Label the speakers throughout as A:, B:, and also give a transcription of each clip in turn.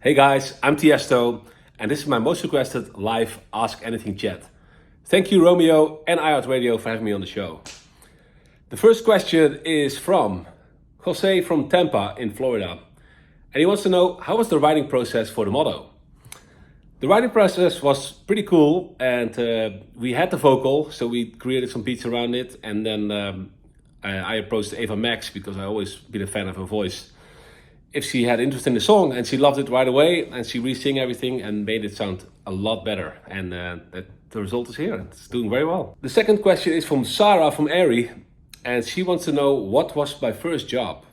A: Hey guys, I'm Tiesto, and this is my most requested live Ask Anything chat. Thank you, Romeo and iHeartRadio, for having me on the show. The first question is from Jose from Tampa in Florida, and he wants to know, how was the writing process for the motto? The writing process was pretty cool, and we had the vocal, so we created some beats around it, and then I approached Ava Max because I always been a fan of her voice. If she had interest in the song, and she loved it right away, and she re-sang everything and made it sound a lot better, and the result is here. It's doing very well. The second question is from Sarah from Erie, and she wants to know, what was my first job?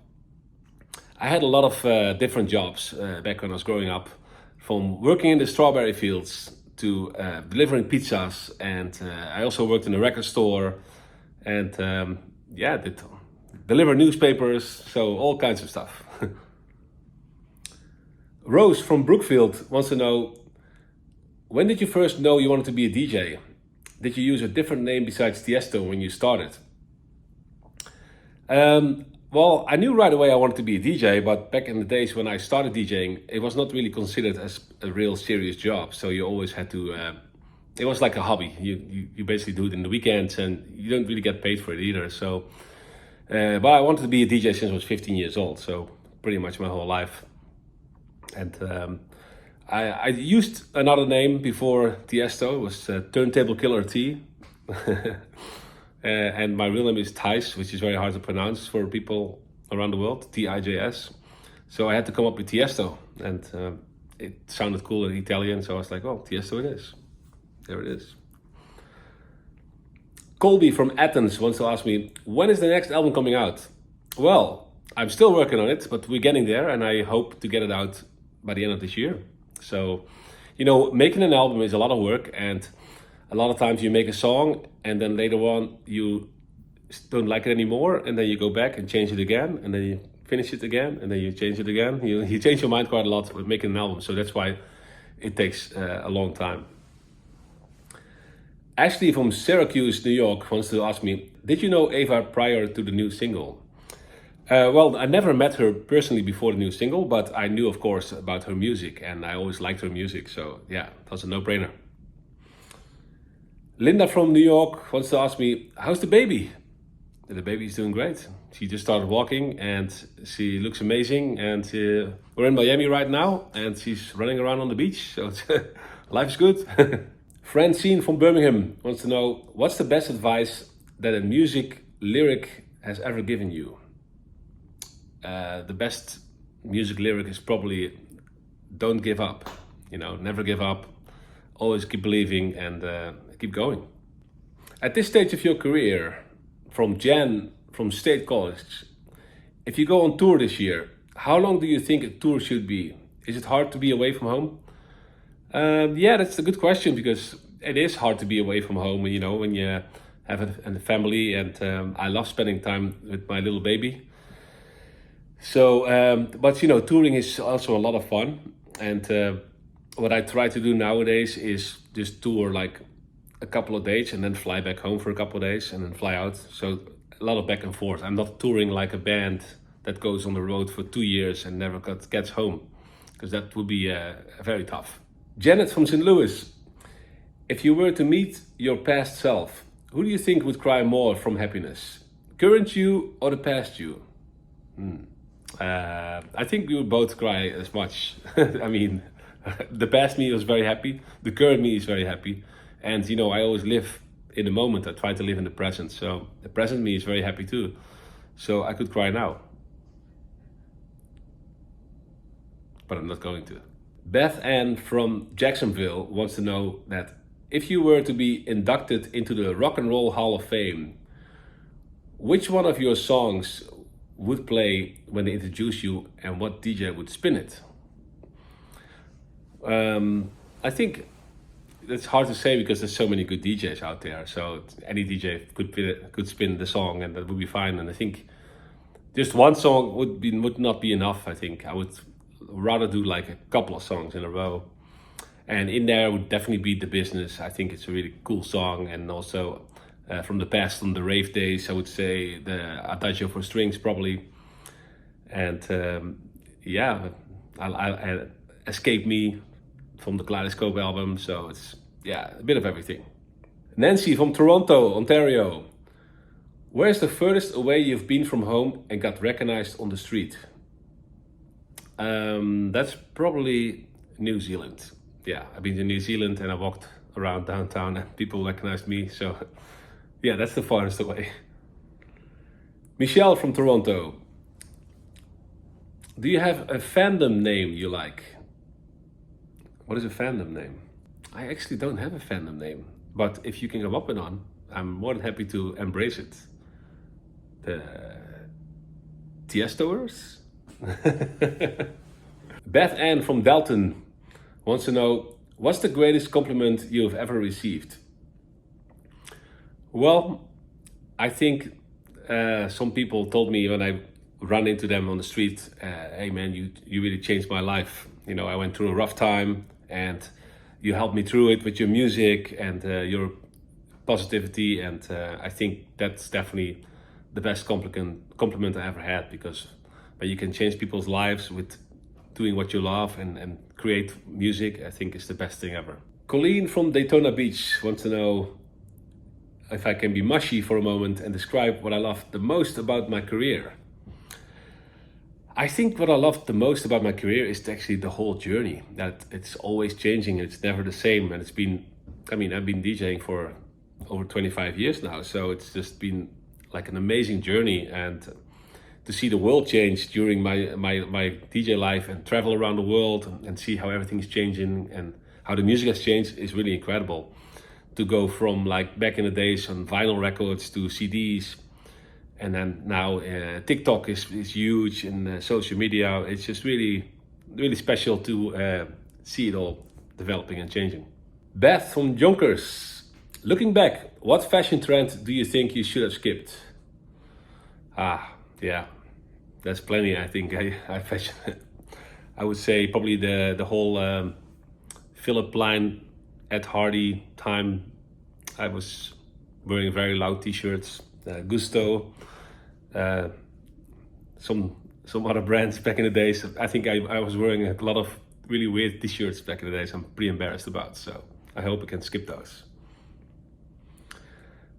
A: I had a lot of different jobs back when I was growing up, from working in the strawberry fields to delivering pizzas, and I also worked in a record store, and did deliver newspapers, so all kinds of stuff. Rose from Brookfield wants to know, when did you first know you wanted to be a DJ? Did you use a different name besides Tiesto when you started? Well, I knew right away I wanted to be a DJ, but back in the days when I started DJing, it was not really considered as a real serious job. So you always had to, it was like a hobby. You basically do it in the weekends, and you don't really get paid for it either. So, but I wanted to be a DJ since I was 15 years old, so pretty much my whole life. And I used another name before Tiesto. It was Turntable Killer T. And my real name is Thijs, which is very hard to pronounce for people around the world, T-I-J-S. So I had to come up with Tiesto, and it sounded cool in Italian, so I was like, oh, Tiesto it is. There it is. Colby from Athens wants to ask me, when is the next album coming out? Well, I'm still working on it, but we're getting there, and I hope to get it out by the end of this year. So, making an album is a lot of work, and a lot of times you make a song and then later on you don't like it anymore, and then you go back and change it again, and then you finish it again, and then you change it again. You change your mind quite a lot with making an album, so that's why it takes a long time. Ashley from Syracuse, New York wants to ask me, did you know Ava prior to the new single? Well, I never met her personally before the new single, but I knew, of course, about her music, and I always liked her music, so yeah, that was a no-brainer. Linda from New York wants to ask me, how's the baby? The baby's doing great. She just started walking, and she looks amazing, and we're in Miami right now, and she's running around on the beach, so life's good. Francine from Birmingham wants to know, what's the best advice that a music lyric has ever given you? The best music lyric is probably, don't give up. Never give up. Always keep believing, and keep going. At this stage of your career, from Jan from State College, if you go on tour this year, how long do you think a tour should be? Is it hard to be away from home? Yeah, that's a good question, because it is hard to be away from home, when you have a family, and I love spending time with my little baby. So, but touring is also a lot of fun, and what I try to do nowadays is just tour like a couple of days and then fly back home for a couple of days and then fly out. So a lot of back and forth. I'm not touring like a band that goes on the road for 2 years and never gets home, because that would be very tough. Janet from St. Louis, if you were to meet your past self, who do you think would cry more from happiness? Current you or the past you? I think we would both cry as much. I mean, the past me was very happy, the current me is very happy, and I always live in the moment. I try to live in the present, so the present me is very happy too. So I could cry now, but I'm not going to. Beth Ann from Jacksonville wants to know that if you were to be inducted into the Rock and Roll Hall of Fame, which one of your songs would play when they introduce you, and what DJ would spin it? I think it's hard to say, because there's so many good DJs out there. So any DJ could spin the song, and that would be fine. And I think just one song would not be enough. I think I would rather do like a couple of songs in a row, and in there would definitely be The Business. I think it's a really cool song, and also from the past, from the rave days, I would say the Adagio for Strings probably. And yeah, Escape Me from the Kaleidoscope album. So it's, yeah, a bit of everything. Nancy from Toronto, Ontario. Where's the furthest away you've been from home and got recognized on the street? That's probably New Zealand. Yeah, I've been to New Zealand and I walked around downtown and people recognized me. So yeah, that's the farthest away. Michelle from Toronto. Do you have a fandom name you like? What is a fandom name? I actually don't have a fandom name, but if you can come up with one, I'm more than happy to embrace it. The Tiestoers? Beth Ann from Dalton wants to know, what's the greatest compliment you've ever received? Well, I think some people told me when I run into them on the street, hey man, you really changed my life. You know, I went through a rough time and you helped me through it with your music and your positivity. And I think that's definitely the best compliment I ever had, because when you can change people's lives with doing what you love and create music, I think it's the best thing ever. Colleen from Daytona Beach wants to know if I can be mushy for a moment and describe what I love the most about my career. I think what I love the most about my career is actually the whole journey, that it's always changing, it's never the same. And it's been, I mean, I've been DJing for over 25 years now, so it's just been like an amazing journey. And to see the world change during my DJ life and travel around the world and see how everything's changing and how the music has changed is really incredible. To go from like back in the days on vinyl records to CDs, and then now TikTok is huge, and social media. It's just really, really special to see it all developing and changing. Beth from Jonkers. Looking back, what fashion trend do you think you should have skipped? Yeah, there's plenty. I think I would say probably the whole Philip Line Ed Hardy time. I was wearing very loud t-shirts, Gusto, some other brands back in the days. I think I was wearing a lot of really weird t-shirts back in the days I'm pretty embarrassed about, so I hope I can skip those.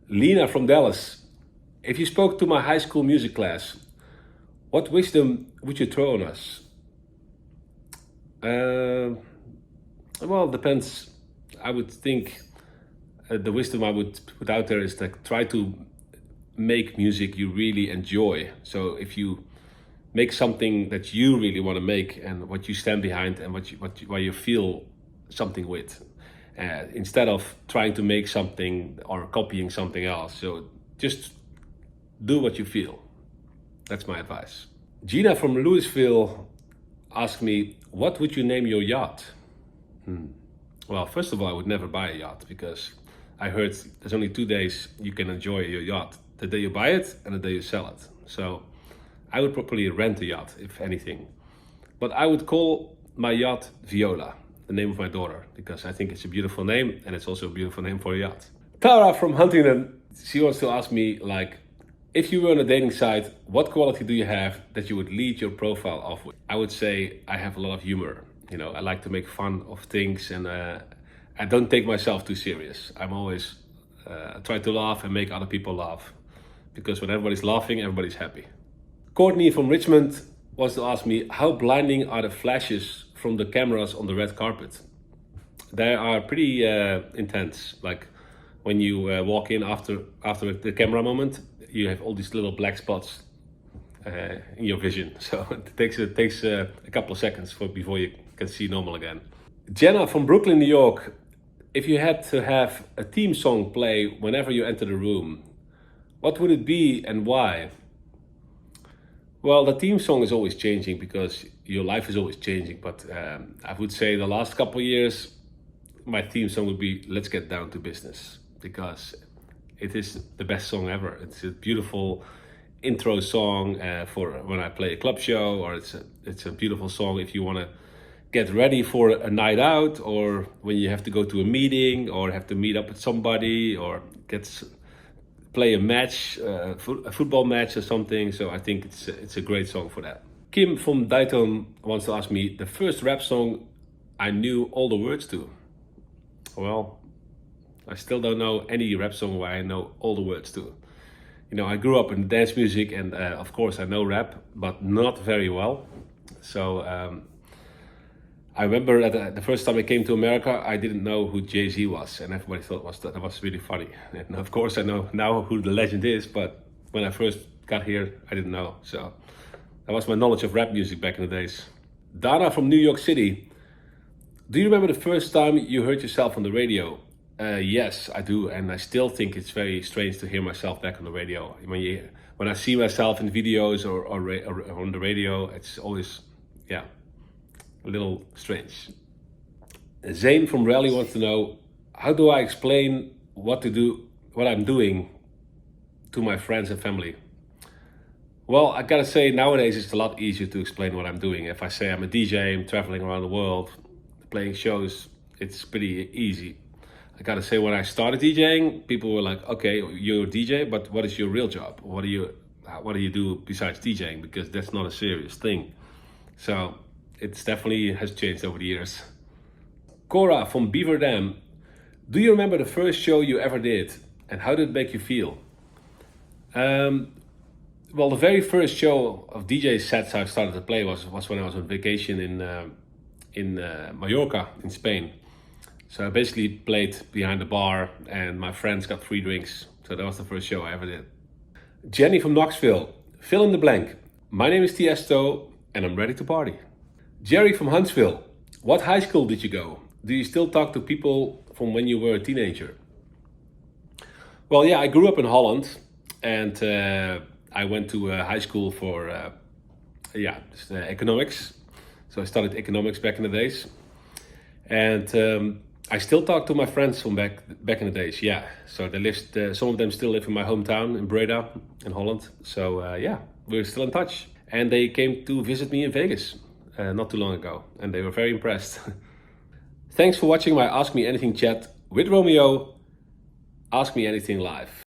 A: Lena from Dallas. If you spoke to my high school music class, what wisdom would you throw on us? Well, it depends. I would think the wisdom I would put out there is like, try to make music you really enjoy. So if you make something that you really want to make and what you stand behind and why you feel something with, instead of trying to make something or copying something else. So just do what you feel. That's my advice. Gina from Louisville asked me, what would you name your yacht? Well, first of all, I would never buy a yacht, because I heard there's only 2 days you can enjoy your yacht. The day you buy it and the day you sell it. So I would probably rent a yacht, if anything. But I would call my yacht Viola, the name of my daughter, because I think it's a beautiful name and it's also a beautiful name for a yacht. Tara from Huntington, she wants to ask me, like, if you were on a dating site, what quality do you have that you would lead your profile off with? I would say I have a lot of humor. You know, I like to make fun of things, and I don't take myself too serious. I'm always try to laugh and make other people laugh, because when everybody's laughing, everybody's happy. Courtney from Richmond wants to ask me, how blinding are the flashes from the cameras on the red carpet? They are pretty intense. Like when you walk in after the camera moment, you have all these little black spots in your vision. So it takes a couple of seconds before you can see normal again. Jenna from Brooklyn, New York. If you had to have a theme song play whenever you enter the room, what would it be and why? Well, the theme song is always changing because your life is always changing. But I would say the last couple of years, my theme song would be Let's Get Down to Business, because it is the best song ever. It's a beautiful intro song for when I play a club show, or it's a beautiful song if you want to get ready for a night out, or when you have to go to a meeting or have to meet up with somebody, or play a match, a football match or something. So I think it's a great song for that. Kim from Dayton wants to ask me, the first rap song I knew all the words to. Well, I still don't know any rap song where I know all the words to. You know, I grew up in dance music, and of course I know rap, but not very well. So I remember the first time I came to America, I didn't know who Jay-Z was, and everybody thought that was really funny. And of course I know now who the legend is, but when I first got here, I didn't know. So that was my knowledge of rap music back in the days. Dana from New York City. Do you remember the first time you heard yourself on the radio? Yes, I do, and I still think it's very strange to hear myself back on the radio. When I see myself in videos or on the radio, it's always, yeah, a little strange. Zane from Raleigh wants to know, how do I explain what I'm doing to my friends and family? Well, I gotta say, nowadays it's a lot easier to explain what I'm doing. If I say I'm a DJ, I'm traveling around the world, playing shows, it's pretty easy. I gotta say, when I started DJing, people were like, okay, you're a DJ, but what is your real job? What do you do besides DJing? Because that's not a serious thing. So it's definitely has changed over the years. Cora from Beaver Dam. Do you remember the first show you ever did? And how did it make you feel? Well, the very first show of DJ sets I started to play was when I was on vacation in Mallorca in Spain. So I basically played behind the bar and my friends got free drinks. So that was the first show I ever did. Jenny from Knoxville, fill in the blank. My name is Tiesto and I'm ready to party. Jerry from Huntsville, what high school did you go? Do you still talk to people from when you were a teenager? Well, yeah, I grew up in Holland, and I went to high school for economics. So I studied economics back in the days, and I still talk to my friends from back in the days. Yeah, so they lived. Some of them still live in my hometown in Breda, in Holland. So yeah, we're still in touch, and they came to visit me in Vegas not too long ago, and they were very impressed. Thanks for watching my Ask Me Anything chat with Romeo. Ask Me Anything live.